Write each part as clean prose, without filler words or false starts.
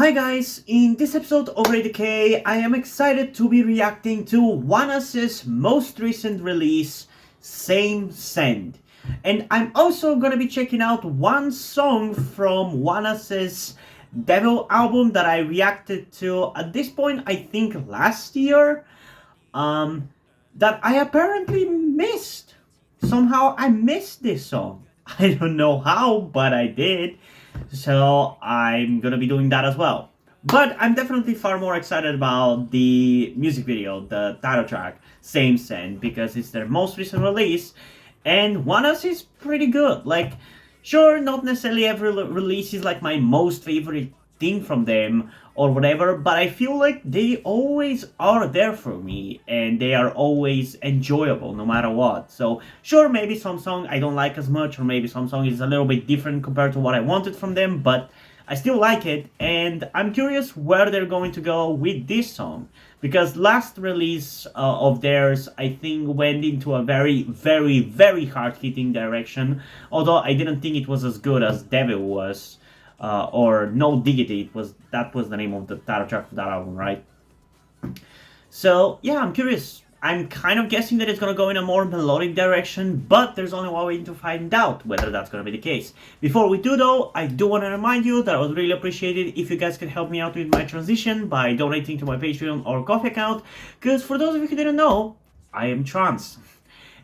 Hi guys, in this episode of ADK, I am excited to be reacting to ONEUS' most recent release, Same Send. And I'm also gonna be checking out one song from ONEUS' debut album that I reacted to at this point, I think last year, that I apparently missed. Somehow I missed this song. I don't know how, but I did. So I'm gonna be doing that as well. But I'm definitely far more excited about the music video, the title track, Same Send, because it's their most recent release, and ONEUS is pretty good. Like, sure, not necessarily every release is like my most favorite thing from them or whatever, but I feel like they always are there for me and they are always enjoyable no matter what. So sure, maybe some song I don't like as much, or maybe some song is a little bit different compared to what I wanted from them, but I still like it, and I'm curious where they're going to go with this song, because last release of theirs, I think, went into a very, very, very hard-hitting direction, although I didn't think it was as good as Devil was, or No Diggity. That was the name of the title track for that album, right? So yeah, I'm curious. I'm kind of guessing that it's going to go in a more melodic direction, but there's only one way to find out whether that's going to be the case. Before we do though, I do want to remind you that I would really appreciate it if you guys could help me out with my transition by donating to my Patreon or Coffee account, because for those of you who didn't know, I am trans.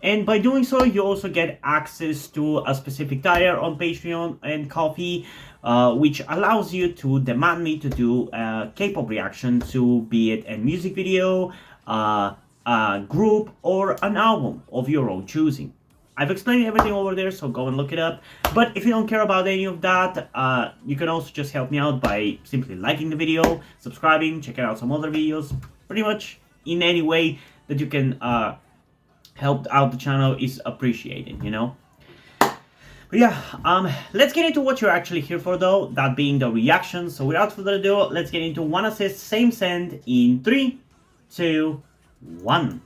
And by doing so, you also get access to a specific tier on Patreon and Coffee, which allows you to demand me to do a K-pop reaction to, be it a music video, a group, or an album of your own choosing. I've explained everything over there, so go and look it up. But if you don't care about any of that, you can also just help me out by simply liking the video, subscribing, checking out some other videos. Pretty much in any way that you can help out the channel is appreciated, you know? But yeah, let's get into what you're actually here for though, that being the reaction. So without further ado, let's get into ONEUS' Same Send in 3, 2, 1.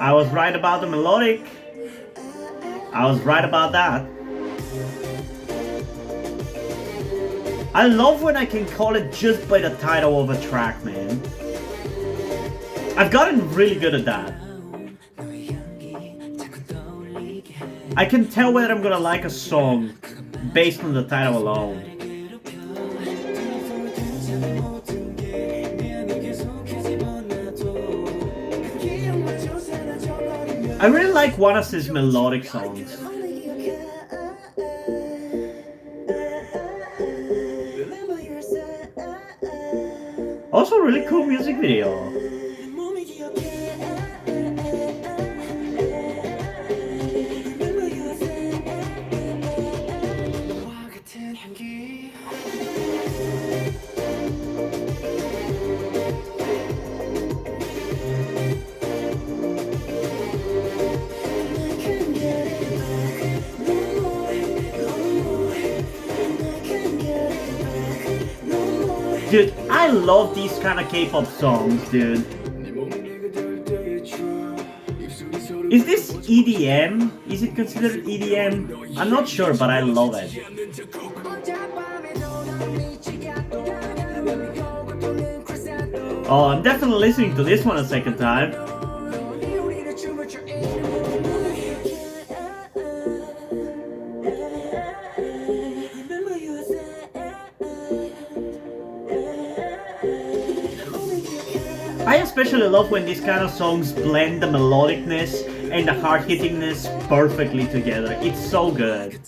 I was right about the melodic. I was right about that. I love when I can call it just by the title of a track, man. I've gotten really good at that. I can tell whether I'm gonna like a song based on the title alone. I really like ONEUS' melodic songs. Also, really cool music video. Dude, I love these kind of K-pop songs, dude. Is this EDM? Is it considered EDM? I'm not sure, but I love it. Oh, I'm definitely listening to this one a second time. I especially love when these kind of songs blend the melodicness and the hard-hittingness perfectly together. It's so good.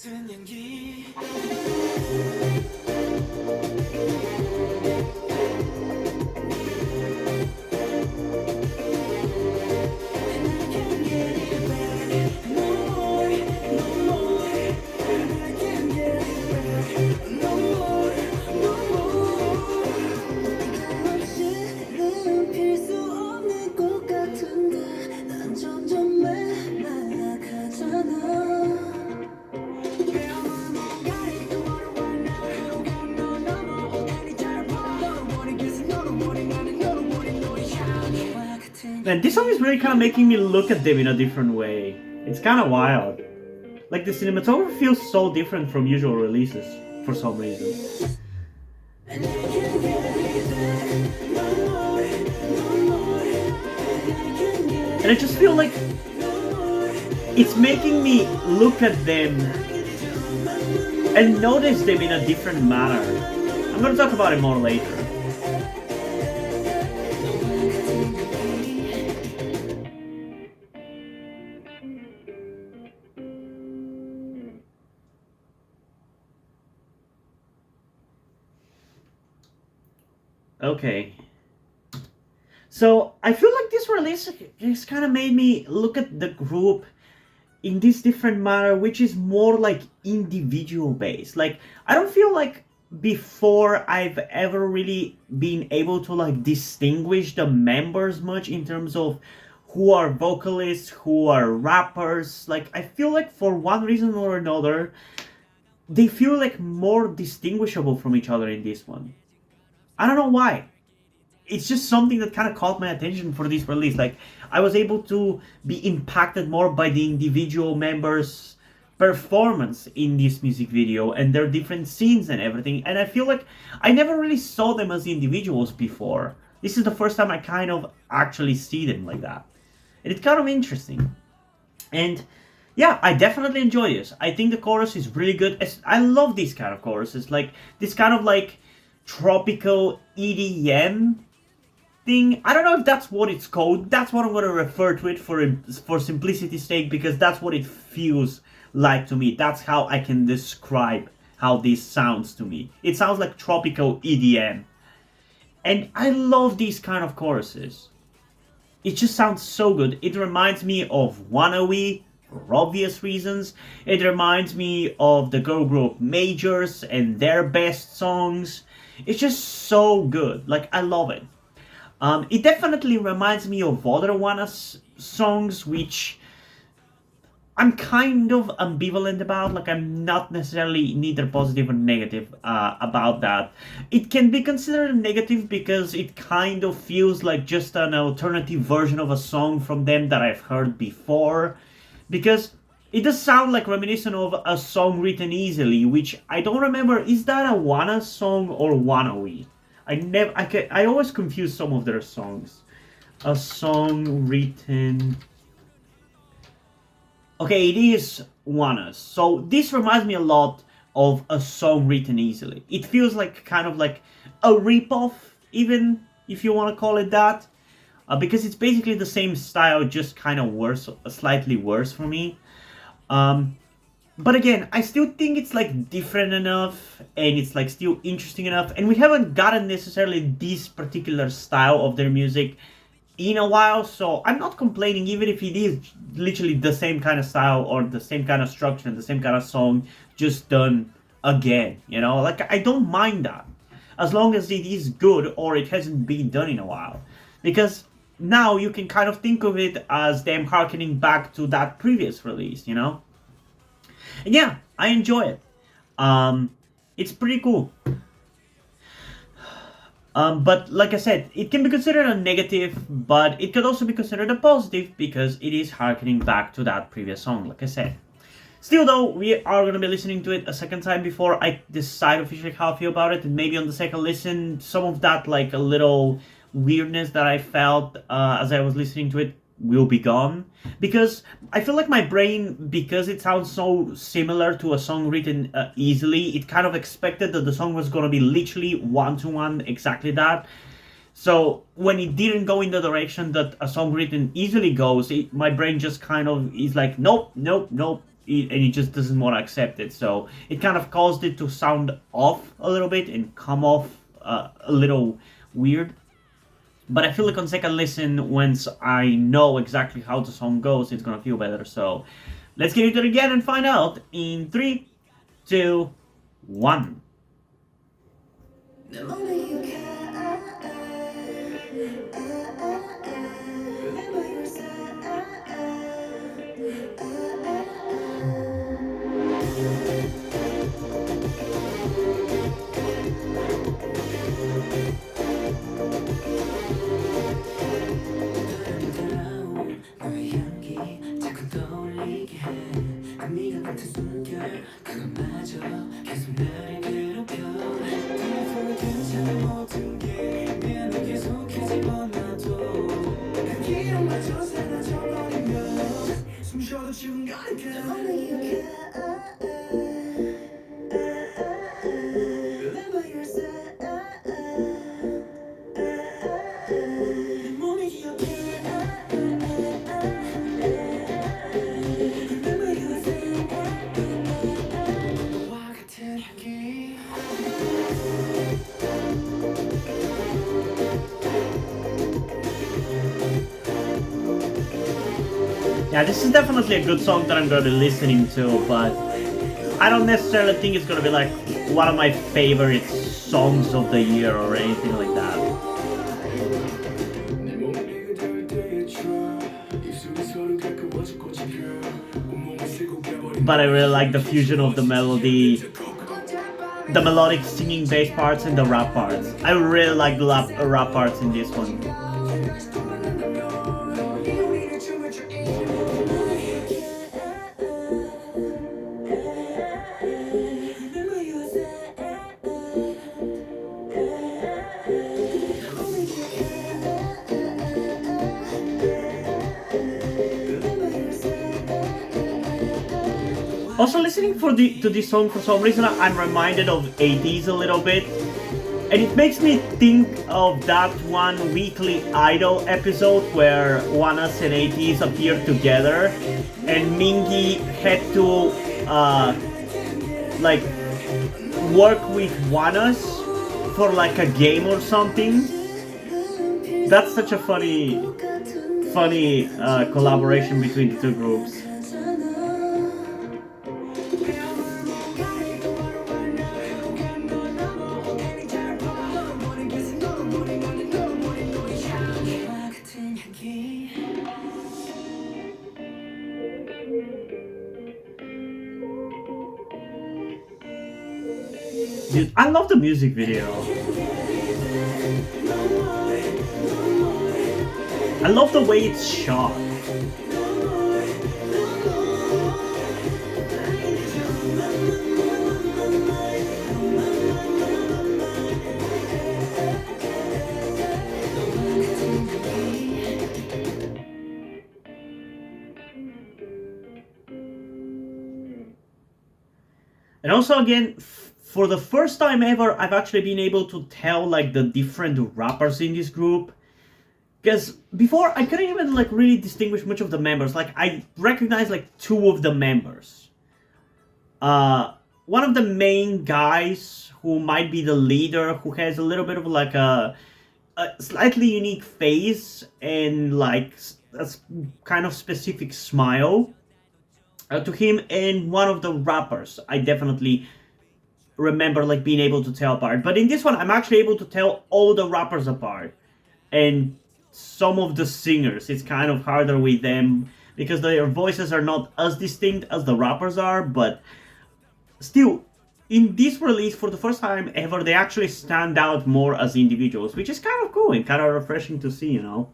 And this song is really kind of making me look at them in a different way. It's kind of wild. Like the cinematography feels so different from usual releases for some reason. And I just feel like it's making me look at them and notice them in a different manner. I'm gonna talk about it more later. Okay. So I feel like this release just kind of made me look at the group in this different manner, which is more like individual based. Like I don't feel like before I've ever really been able to like distinguish the members much in terms of who are vocalists, who are rappers. Like I feel like for one reason or another, they feel like more distinguishable from each other in this one. I don't know why. It's just something that kind of caught my attention for this release. Like I was able to be impacted more by the individual members' performance in this music video and their different scenes and everything. And I feel like I never really saw them as individuals before. This is the first time I kind of actually see them like that. And it's kind of interesting. And yeah, I definitely enjoy this. I think the chorus is really good. I love these kind of choruses. Like this kind of like tropical EDM thing. I don't know if that's what it's called. That's what I'm going to refer to it for simplicity's sake, because that's what it feels like to me. That's how I can describe how this sounds to me. It sounds like tropical EDM. And I love these kind of choruses. It just sounds so good. It reminds me of ONEUS for obvious reasons. It reminds me of the girl group Majors and their best songs. It's just so good. Like, I love it. It definitely reminds me of other ONEUS songs, which I'm kind of ambivalent about. Like, I'm not necessarily neither positive or negative about that. It can be considered a negative because it kind of feels like just an alternative version of a song from them that I've heard before. Because it does sound like reminiscent of a song written easily, which I don't remember. Is that a ONEUS song or ONEUS? I always confuse some of their songs. A song written... Okay, it is ONEUS. So this reminds me a lot of a song written easily. It feels like kind of like a ripoff, even if you want to call it that. Because it's basically the same style, just kind of worse, slightly worse for me. But again, I still think it's like different enough and it's like still interesting enough. And we haven't gotten necessarily this particular style of their music in a while, so I'm not complaining, even if it is literally the same kind of style or the same kind of structure and the same kind of song just done again, you know? Like, I don't mind that, as long as it is good or it hasn't been done in a while. Because now you can kind of think of it as them harkening back to that previous release, you know? And yeah, I enjoy it. It's pretty cool. But like I said, it can be considered a negative, but it could also be considered a positive because it is harkening back to that previous song, like I said. Still though, we are going to be listening to it a second time before I decide officially how I feel about it, and maybe on the second listen, some of that like a little weirdness that I felt as I was listening to it will be gone, because I feel like my brain, because it sounds so similar to a song written easily, it kind of expected that the song was going to be literally one-to-one exactly that. So when it didn't go in the direction that a song written easily goes, my brain just kind of is like, nope, nope, nope, and it just doesn't want to accept it. So it kind of caused it to sound off a little bit and come off a little weird. But I feel like on second listen, once I know exactly how the song goes, it's gonna feel better. So let's get into it again and find out in 3, 2, 1. Yeah, this is definitely a good song that I'm gonna be listening to, but I don't necessarily think it's gonna be like one of my favorite songs of the year or anything like that. But I really like the fusion of the melody, the melodic singing bass parts, and the rap parts. I really like the rap parts in this one. Also, listening to this song, for some reason, I'm reminded of 80s a little bit. And it makes me think of that one Weekly Idol episode where ONEUS and 80s appeared together. And Mingi had to, like, work with ONEUS for, like, a game or something. That's such a funny collaboration between the two groups. Dude, I love the music video. I love the way it's shot. And also, again, for the first time ever, I've actually been able to tell like the different rappers in this group. Because before, I couldn't even like really distinguish much of the members. Like, I recognized like two of the members. One of the main guys who might be the leader, who has a little bit of like a slightly unique face and like a kind of specific smile to him, and one of the rappers I definitely remember like being able to tell apart. But in this one, I'm actually able to tell all the rappers apart, and some of the singers. It's kind of harder with them because their voices are not as distinct as the rappers are, but still, in this release, for the first time ever, they actually stand out more as individuals, which is kind of cool and kind of refreshing to see, you know.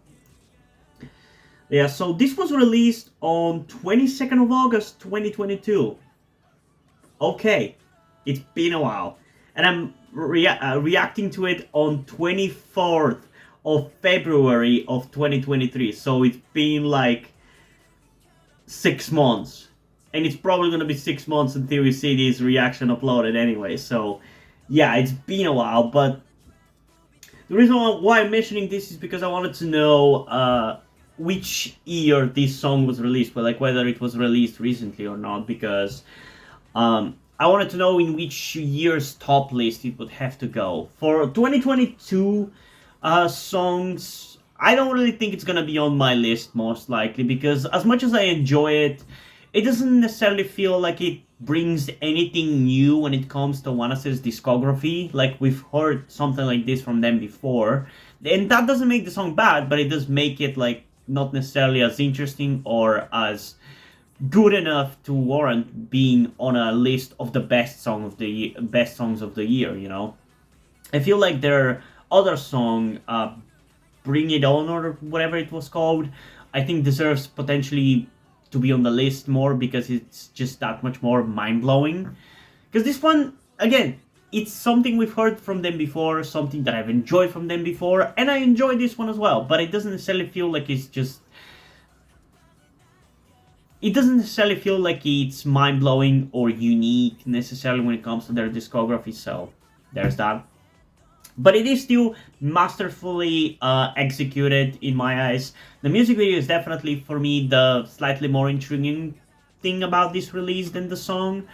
Yeah, so this was released on 22nd of August 2022. Okay, it's been a while. And I'm reacting to it on 24th of February of 2023. So it's been like 6 months. And it's probably going to be 6 months until we see this reaction uploaded anyway. So yeah, it's been a while. But the reason why I'm mentioning this is because I wanted to know which year this song was released, but like whether it was released recently or not, because I wanted to know in which year's top list it would have to go. For 2022 songs, I don't really think it's gonna be on my list, most likely, because as much as I enjoy it, it doesn't necessarily feel like it brings anything new when it comes to ONEUS' discography. Like, we've heard something like this from them before, and that doesn't make the song bad, but it does make it like not necessarily as interesting or as good enough to warrant being on a list of the best songs of the year. You know, I feel like their other song, "Bring It On" or whatever it was called, I think deserves potentially to be on the list more because it's just that much more mind-blowing. Because this one, again, it's something we've heard from them before, something that I've enjoyed from them before, and I enjoy this one as well, but it doesn't necessarily feel like it's mind-blowing or unique necessarily when it comes to their discography, so there's that. But it is still masterfully executed in my eyes. The music video is definitely, for me, the slightly more intriguing thing about this release than the song.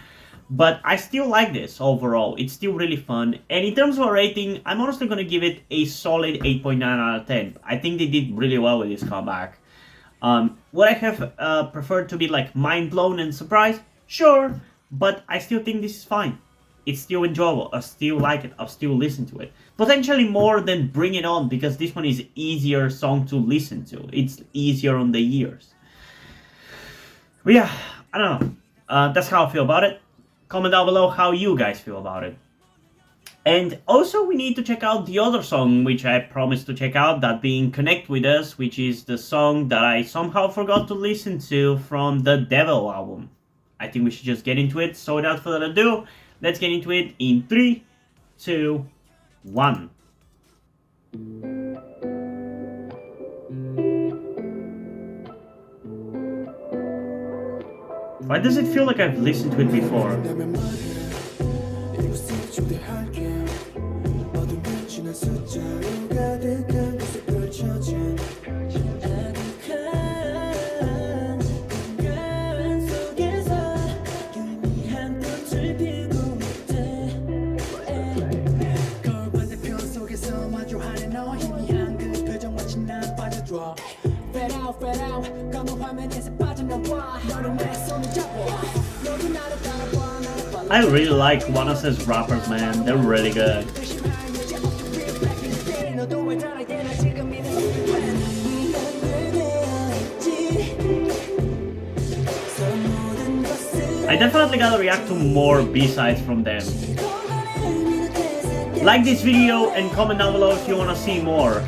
But I still like this overall. It's still really fun. And in terms of a rating, I'm honestly going to give it a solid 8.9 out of 10. I think they did really well with this comeback. Would I have preferred to be like mind-blown and surprised? Sure, but I still think this is fine. It's still enjoyable. I still like it. I'll still listen to it. Potentially more than Bring It On, because this one is easier song to listen to. It's easier on the ears. But yeah, I don't know. That's how I feel about it. Comment down below how you guys feel about it. And also we need to check out the other song which I promised to check out, that being Connect With Us, which is the song that I somehow forgot to listen to from the Devil album. I think we should just get into it. So without further ado, let's get into it in 3, 2, 1. Why does it feel like I've listened to it before? I really like ONEUS' rappers, man. They're really good. I definitely gotta react to more B-sides from them. Like this video and comment down below if you wanna see more.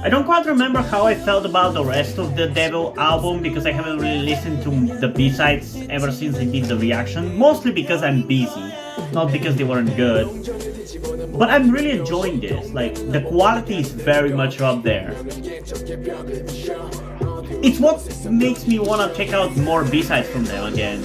I don't quite remember how I felt about the rest of the Devil album because I haven't really listened to the B-sides ever since I did the reaction, mostly because I'm busy, not because they weren't good. But I'm really enjoying this, like the quality is very much up there. It's what makes me want to check out more B-sides from them again.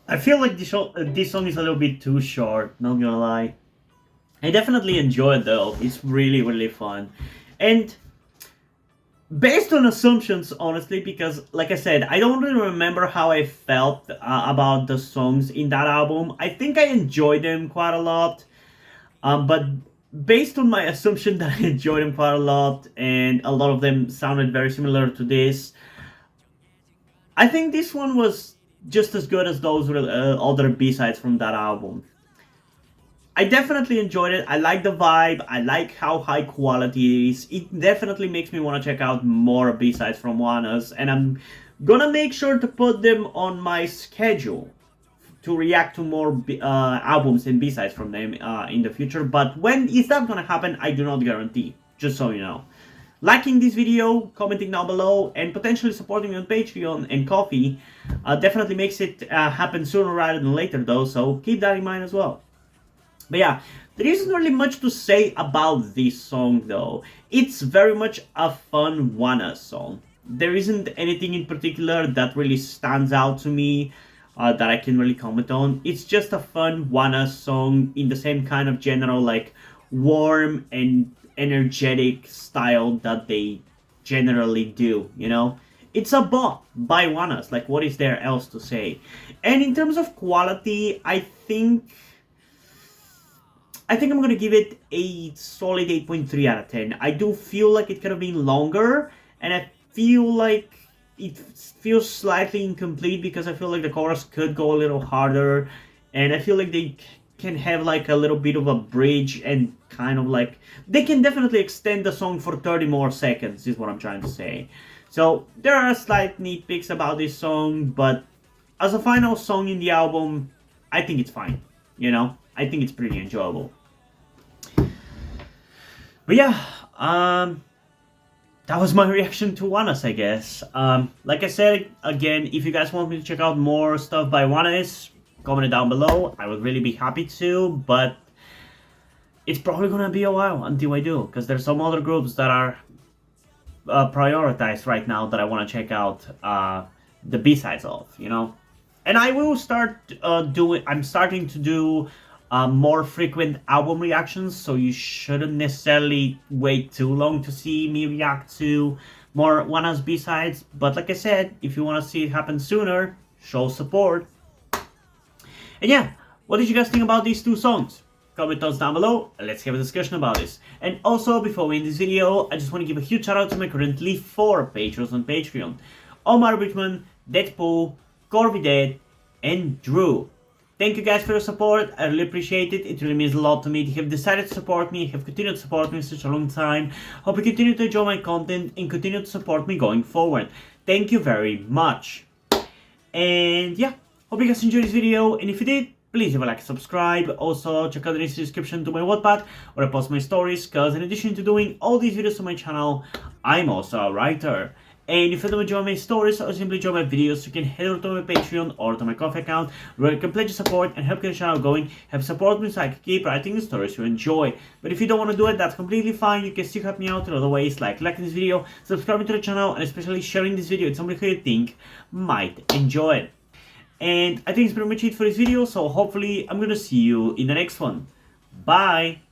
I feel like this song is a little bit too short, not gonna lie. I definitely enjoy it though, it's really, really fun. And based on assumptions, honestly, because like I said, I don't really remember how I felt about the songs in that album. I think I enjoyed them quite a lot, but based on my assumption that I enjoyed them quite a lot, and a lot of them sounded very similar to this, I think this one was just as good as those other B-sides from that album. I definitely enjoyed it. I like the vibe. I like how high quality it is. It definitely makes me want to check out more B-sides from ONEUS, and I'm gonna make sure to put them on my schedule to react to more albums and B-sides from them in the future. But when is that gonna happen, I do not guarantee, just so you know. Liking this video, commenting down below, and potentially supporting me on Patreon and Coffee definitely makes it happen sooner rather than later though, so keep that in mind as well. But yeah, there isn't really much to say about this song though. It's very much a fun ONEUS song. There isn't anything in particular that really stands out to me that I can really comment on. It's just a fun ONEUS song in the same kind of general, like, warm and energetic style that they generally do, you know? It's a bop by ONEUS, like, what is there else to say? And in terms of quality, I think I'm gonna give it a solid 8.3 out of 10. I do feel like it could have been longer, and I feel like it feels slightly incomplete because I feel like the chorus could go a little harder, and I feel like they can have like a little bit of a bridge and kind of like, they can definitely extend the song for 30 more seconds is what I'm trying to say. So there are slight nitpicks about this song, but as a final song in the album, I think it's fine, you know? I think it's pretty enjoyable. But yeah, that was my reaction to ONEUS, I guess. Like I said, again, if you guys want me to check out more stuff by ONEUS, comment it down below. I would really be happy to, but it's probably gonna be a while until I do, because there's some other groups that are prioritized right now that I want to check out the B-sides of, you know? And I will start I'm starting to do more frequent album reactions, so you shouldn't necessarily wait too long to see me react to more ONEUS B-sides. But like I said, if you want to see it happen sooner, show support. And yeah, what did you guys think about these two songs? Comment thoughts down below, and let's have a discussion about this. And also, before we end this video, I just want to give a huge shout out to my currently 4 patrons on Patreon: Omar Richmond, Deadpool, Corvidet, and Drew. Thank you guys for your support. I really appreciate it. It really means a lot to me. You have decided to support me, have continued to support me for such a long time. Hope you continue to enjoy my content and continue to support me going forward. Thank you very much. And yeah, hope you guys enjoyed this video. And if you did, please leave a like and subscribe. Also, check out the description to my Wattpad, where I post my stories, because in addition to doing all these videos on my channel, I'm also a writer. And if you don't enjoy my stories or simply enjoy my videos, you can head over to my Patreon or to my Coffee account, where you can pledge your support and help get the channel going. Help support me so I can keep writing the stories you enjoy. But if you don't want to do it, that's completely fine. You can still help me out in other ways, like liking this video, subscribing to the channel, and especially sharing this video with somebody who you think might enjoy it. And I think it's pretty much it for this video, so hopefully I'm gonna see you in the next one. Bye!